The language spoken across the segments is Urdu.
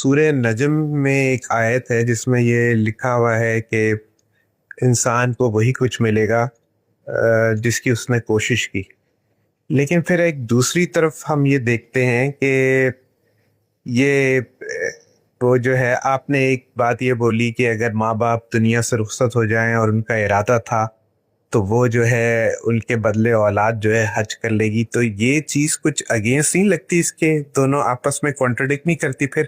سورہ نجم میں ایک آیت ہے جس میں یہ لکھا ہوا ہے کہ انسان کو وہی کچھ ملے گا جس کی اس نے کوشش کی. لیکن پھر ایک دوسری طرف ہم یہ دیکھتے ہیں کہ یہ وہ جو ہے، آپ نے ایک بات یہ بولی کہ اگر ماں باپ دنیا سے رخصت ہو جائیں اور ان کا ارادہ تھا تو وہ جو ہے ان کے بدلے اولاد جو ہے حج کر لے گی. تو یہ چیز کچھ اگینسٹ نہیں لگتی؟ اس کے دونوں آپس میں کانٹرڈکٹ نہیں کرتی؟ پھر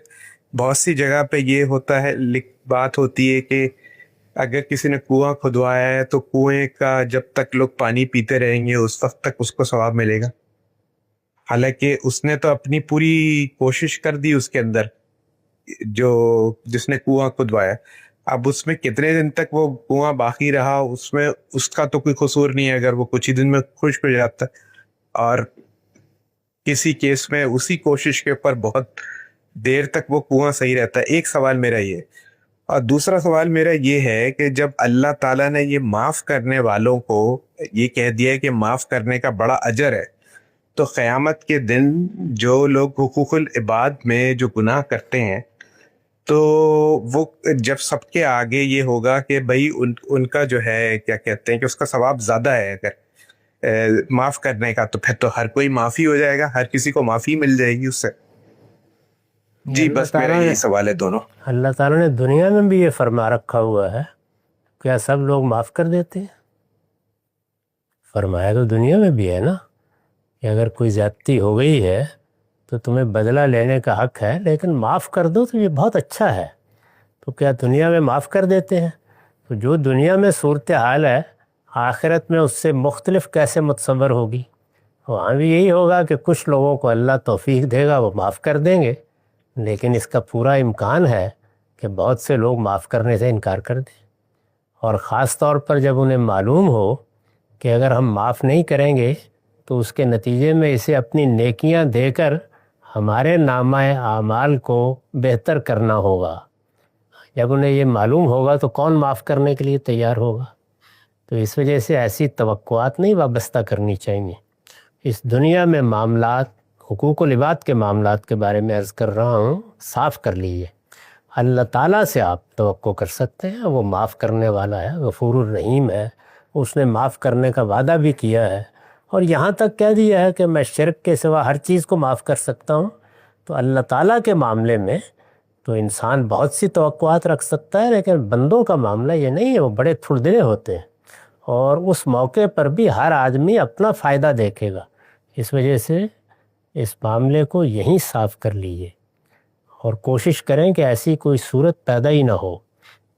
بہت سی جگہ پہ یہ ہوتا ہے، بات ہوتی ہے کہ اگر کسی نے کنواں کھدوایا ہے تو کنویں کا جب تک لوگ پانی پیتے رہیں گے اس وقت تک اس کو ثواب ملے گا، حالانکہ اس نے تو اپنی پوری کوشش کر دی اس کے اندر، جس نے کنواں کھدوایا. اب اس میں کتنے دن تک وہ کنواں باقی رہا، اس میں اس کا تو کوئی قصور نہیں ہے اگر وہ کچھ ہی دن میں خشک ہو جاتا ہے، اور کسی کیس میں اسی کوشش کے اوپر بہت دیر تک وہ کنواں صحیح رہتا ہے. ایک سوال میرا یہ، اور دوسرا سوال میرا یہ ہے کہ جب اللہ تعالیٰ نے یہ معاف کرنے والوں کو یہ کہہ دیا ہے کہ معاف کرنے کا بڑا اجر ہے، تو قیامت کے دن جو لوگ حقوق العباد میں جو گناہ کرتے ہیں تو وہ جب سب کے آگے یہ ہوگا کہ بھائی ان کا جو ہے کیا کہتے ہیں کہ اس کا ثواب زیادہ ہے اگر معاف کرنے کا، تو پھر تو ہر کوئی معافی ہو جائے گا، ہر کسی کو معافی مل جائے گی اس سے. جی بس میرا یہی سوال ہے دونوں. اللہ تعالیٰ نے دنیا میں بھی یہ فرما رکھا ہوا ہے، کیا سب لوگ معاف کر دیتے ہیں؟ فرمایا تو دنیا میں بھی ہے نا کہ اگر کوئی زیادتی ہو گئی ہے تو تمہیں بدلہ لینے کا حق ہے، لیکن معاف کر دو تو یہ بہت اچھا ہے. تو کیا دنیا میں معاف کر دیتے ہیں؟ تو جو دنیا میں صورتحال ہے آخرت میں اس سے مختلف کیسے متصور ہوگی؟ وہاں بھی یہی ہوگا کہ کچھ لوگوں کو اللہ توفیق دے گا، وہ معاف کر دیں گے، لیکن اس کا پورا امکان ہے کہ بہت سے لوگ معاف کرنے سے انکار کر دیں، اور خاص طور پر جب انہیں معلوم ہو کہ اگر ہم معاف نہیں کریں گے تو اس کے نتیجے میں اسے اپنی نیکیاں دے کر ہمارے نامہ اعمال کو بہتر کرنا ہوگا. جب انہیں یہ معلوم ہوگا تو کون معاف کرنے کے لیے تیار ہوگا؟ تو اس وجہ سے ایسی توقعات نہیں وابستہ کرنی چاہیے. اس دنیا میں معاملات، حقوق العباد کے معاملات کے بارے میں عرض کر رہا ہوں، صاف کر لیجیے. اللہ تعالیٰ سے آپ توقع کر سکتے ہیں، وہ معاف کرنے والا ہے، غفور الرحیم ہے، اس نے معاف کرنے کا وعدہ بھی کیا ہے، اور یہاں تک کہہ دیا ہے کہ میں شرک کے سوا ہر چیز کو معاف کر سکتا ہوں. تو اللہ تعالیٰ کے معاملے میں تو انسان بہت سی توقعات رکھ سکتا ہے، لیکن بندوں کا معاملہ یہ نہیں ہے، وہ بڑے تھڑدلے ہوتے ہیں، اور اس موقع پر بھی ہر آدمی اپنا فائدہ دیکھے گا. اس وجہ سے اس معاملے کو یہیں صاف کر لیجیے، اور کوشش کریں کہ ایسی کوئی صورت پیدا ہی نہ ہو،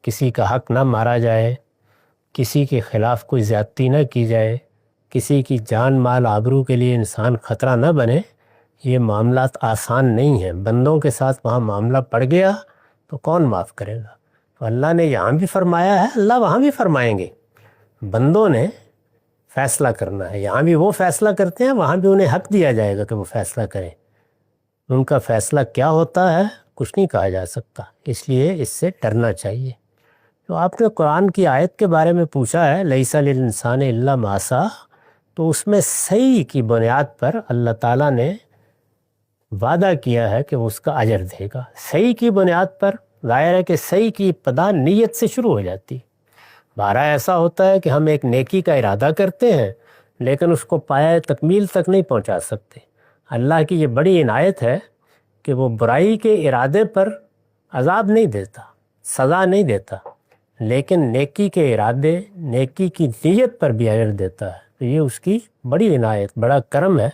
کسی کا حق نہ مارا جائے، کسی کے خلاف کوئی زیادتی نہ کی جائے، کسی کی جان مال آبرو کے لیے انسان خطرہ نہ بنے. یہ معاملات آسان نہیں ہیں، بندوں کے ساتھ وہاں معاملہ پڑ گیا تو کون معاف کرے گا؟ تو اللہ نے یہاں بھی فرمایا ہے، اللہ وہاں بھی فرمائیں گے. بندوں نے فیصلہ کرنا ہے، یہاں بھی وہ فیصلہ کرتے ہیں، وہاں بھی انہیں حق دیا جائے گا کہ وہ فیصلہ کریں. ان کا فیصلہ کیا ہوتا ہے کچھ نہیں کہا جا سکتا، اس لیے اس سے ڈرنا چاہیے. تو آپ نے قرآن کی آیت کے بارے میں پوچھا ہے، لیس للانسان الا ما سعی، تو اس میں صحیح کی بنیاد پر اللہ تعالیٰ نے وعدہ کیا ہے کہ وہ اس کا اجر دے گا. صحیح کی بنیاد پر ظاہر ہے کہ صحیح کی ابتدا نیت سے شروع ہو جاتی. بارہ ایسا ہوتا ہے کہ ہم ایک نیکی کا ارادہ کرتے ہیں لیکن اس کو پایہ تکمیل تک نہیں پہنچا سکتے. اللہ کی یہ بڑی عنایت ہے کہ وہ برائی کے ارادے پر عذاب نہیں دیتا، سزا نہیں دیتا، لیکن نیکی کے ارادے، نیکی کی نیت پر بھی اجر دیتا ہے. تو یہ اس کی بڑی عنایت، بڑا کرم ہے،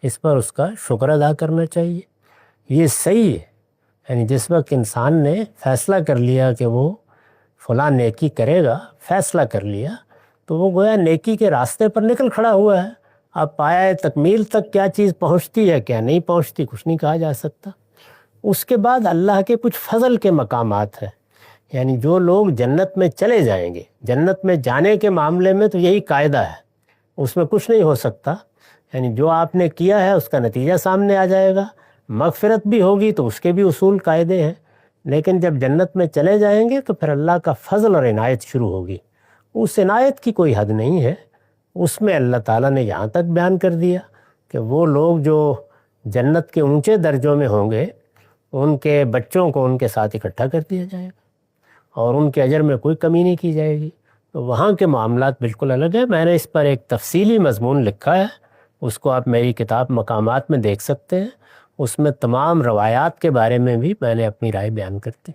اس پر اس کا شکر ادا کرنا چاہیے. یہ صحیح ہے، یعنی جس وقت انسان نے فیصلہ کر لیا کہ وہ فلاں نیکی کرے گا، فیصلہ کر لیا، تو وہ گویا نیکی کے راستے پر نکل کھڑا ہوا ہے. اب پایہ تکمیل تک کیا چیز پہنچتی ہے کیا نہیں پہنچتی کچھ نہیں کہا جا سکتا. اس کے بعد اللہ کے کچھ فضل کے مقامات ہیں، یعنی جو لوگ جنت میں چلے جائیں گے، جنت میں جانے کے معاملے میں تو یہی قاعدہ ہے، اس میں کچھ نہیں ہو سکتا. یعنی جو آپ نے کیا ہے اس کا نتیجہ سامنے آ جائے گا، مغفرت بھی ہوگی تو اس کے بھی اصول قاعدے ہیں، لیکن جب جنت میں چلے جائیں گے تو پھر اللہ کا فضل اور عنایت شروع ہوگی. اس عنایت کی کوئی حد نہیں ہے. اس میں اللہ تعالیٰ نے یہاں تک بیان کر دیا کہ وہ لوگ جو جنت کے اونچے درجوں میں ہوں گے ان کے بچوں کو ان کے ساتھ اکٹھا کر دیا جائے گا اور ان کے اجر میں کوئی کمی نہیں کی جائے گی. تو وہاں کے معاملات بالکل الگ ہیں. میں نے اس پر ایک تفصیلی مضمون لکھا ہے, اس کو آپ میری کتاب مقامات میں دیکھ سکتے ہیں. اس میں تمام روایات کے بارے میں بھی میں نے اپنی رائے بیان کرتی.